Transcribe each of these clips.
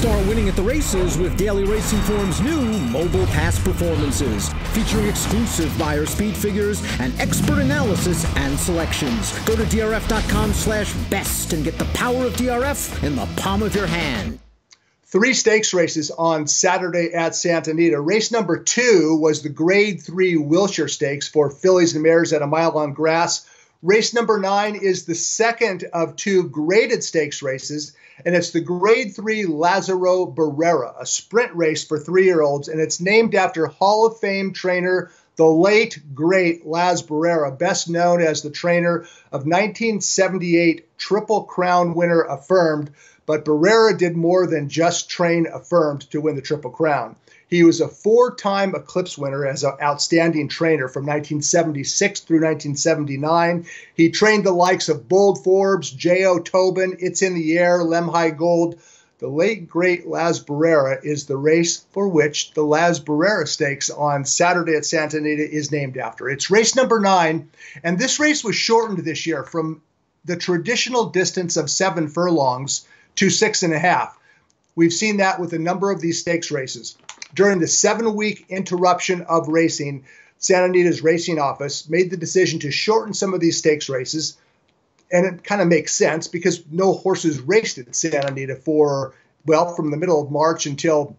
Start winning at the races with Daily Racing Form's new Mobile Pass performances, featuring exclusive buyer speed figures and expert analysis and selections. Go to drf.com/best and get the power of DRF in the palm of your hand. 3 stakes races on Saturday at Santa Anita. Race number 2 was the Grade 3 Wilshire Stakes for fillies and mares at a mile on grass. Race number 9 is the second of 2 graded stakes races, and it's the Grade 3 Lazaro Barrera, a sprint race for 3-year-olds, and it's named after Hall of Fame trainer, the late, great Laz Barrera, best known as the trainer of 1978 Triple Crown winner Affirmed. But Barrera did more than just train Affirmed to win the Triple Crown. He was a 4-time Eclipse winner as an outstanding trainer from 1976 through 1979. He trained the likes of Bold Forbes, J.O. Tobin, It's in the Air, Lemhi Gold. The late, great Laz Barrera is the race for which the Laz Barrera Stakes on Saturday at Santa Anita is named after. It's race number 9, and this race was shortened this year from the traditional distance of 7 furlongs to 6.5. We've seen that with a number of these stakes races. During the 7-week interruption of racing, Santa Anita's racing office made the decision to shorten some of these stakes races. And it kind of makes sense because no horses raced at Santa Anita for, well, from the middle of March until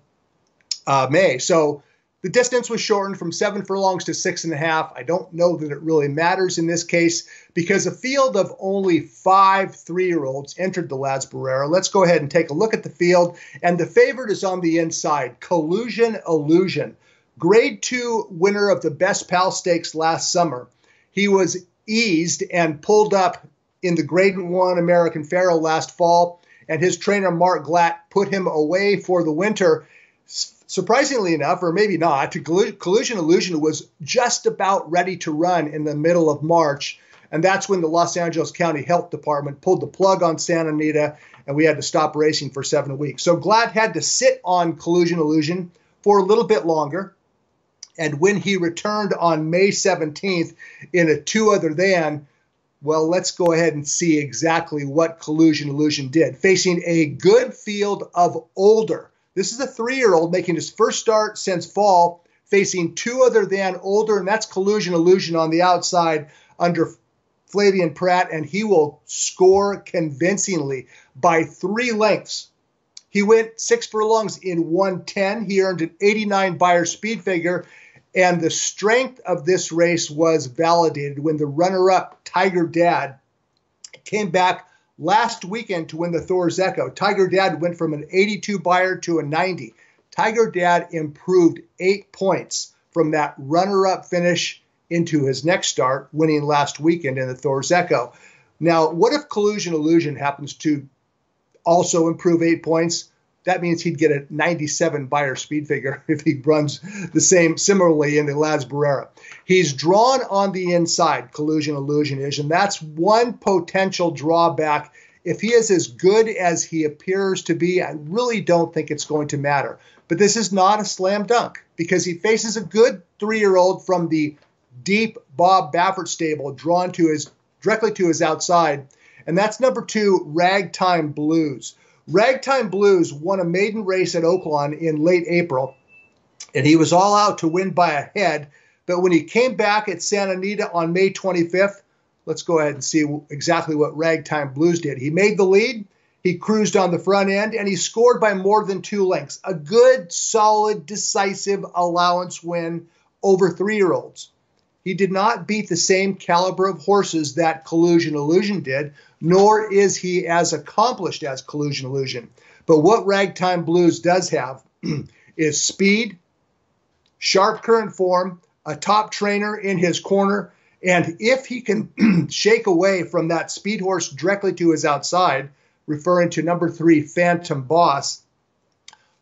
May. So the distance was shortened from 7 furlongs to 6.5. I don't know that it really matters in this case because a field of only 5 3-year-olds entered the Laz Barrera. Let's go ahead and take a look at the field. And the favorite is on the inside, Collusion Illusion. Grade 2 winner of the Best Pal Stakes last summer. He was eased and pulled up in the Grade 1 American Pharoah last fall, and his trainer Mark Glatt put him away for the winter. Surprisingly enough, or maybe not, Collusion Illusion was just about ready to run in the middle of March, and that's when the Los Angeles County Health Department pulled the plug on Santa Anita, and we had to stop racing for 7 weeks. So Glatt had to sit on Collusion Illusion for a little bit longer, and when he returned on May 17th in a 2 other than, well, let's go ahead and see exactly what Collusion Illusion did. Facing a good field of older. This is a 3-year-old making his first start since fall, facing 2 other than older, and that's Collusion Illusion on the outside under Flavian Pratt, and he will score convincingly by 3 lengths. He went 6 furlongs in 1:10. He earned an 89 buyer speed figure, and the strength of this race was validated when the runner-up, Tiger Dad, came back last weekend to win the Thor's Echo. Tiger Dad went from an 82 buyer to a 90. Tiger Dad improved 8 points from that runner-up finish into his next start, winning last weekend in the Thor's Echo. Now, what if Collusion Illusion happens to also improve 8 points? That means he'd get a 97 buyer speed figure if he runs the same similarly in the Laz Barrera. He's drawn on the inside, Collusion Illusion is, and that's one potential drawback. If he is as good as he appears to be, I really don't think it's going to matter. But this is not a slam dunk because he faces a good 3-year-old from the deep Bob Baffert stable drawn to directly to his outside, and that's number 2, Ragtime Blues. Ragtime Blues won a maiden race at Oaklawn in late April, and he was all out to win by a head. But when he came back at Santa Anita on May 25th, let's go ahead and see exactly what Ragtime Blues did. He made the lead, he cruised on the front end, and he scored by more than 2 lengths. A good, solid, decisive allowance win over 3-year-olds. He did not beat the same caliber of horses that Collusion Illusion did, nor is he as accomplished as Collusion Illusion. But what Ragtime Blues does have is speed, sharp current form, a top trainer in his corner, and if he can shake away from that speed horse directly to his outside, referring to number 3, Phantom Boss,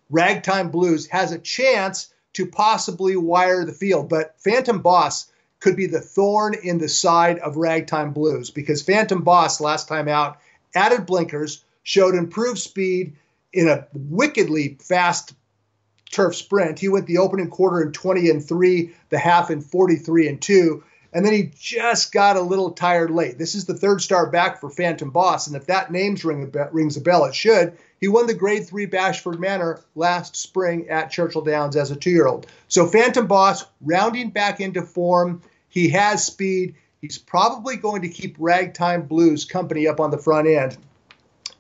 Ragtime Blues has a chance to possibly wire the field. But Phantom Boss could be the thorn in the side of Ragtime Blues because Phantom Boss last time out added blinkers, showed improved speed in a wickedly fast turf sprint. He went the opening quarter in 20-3, the half in 43-2, and then he just got a little tired late. This is the 3rd start back for Phantom Boss, and if that name rings a bell, it should. He won the Grade 3 Bashford Manor last spring at Churchill Downs as a 2-year-old. So Phantom Boss rounding back into form. He has speed. He's probably going to keep Ragtime Blues company up on the front end.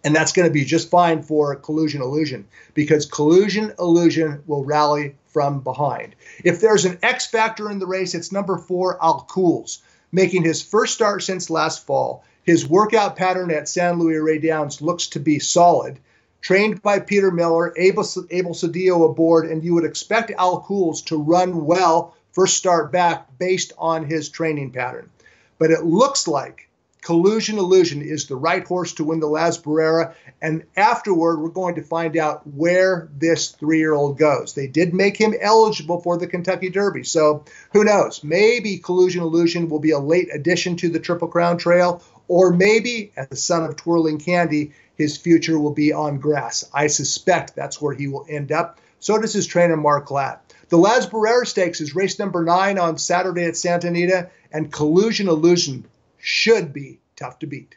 And that's going to be just fine for Collusion Illusion, because Collusion Illusion will rally from behind. If there's an X factor in the race, it's number 4, Alcools, making his first start since last fall. His workout pattern at San Luis Rey Downs looks to be solid. Trained by Peter Miller, Abel Cedillo aboard, and you would expect Alcools to run well first start back based on his training pattern. But it looks like Collusion Illusion is the right horse to win the Lazaro Barrera, and afterward we're going to find out where this 3-year-old goes. They did make him eligible for the Kentucky Derby, so who knows? Maybe Collusion Illusion will be a late addition to the Triple Crown Trail, or maybe, as the son of Twirling Candy, his future will be on grass. I suspect that's where he will end up. So does his trainer, Mark Glatt. The Lazaro Barrera Stakes is race number 9 on Saturday at Santa Anita, and Collusion Illusion should be tough to beat.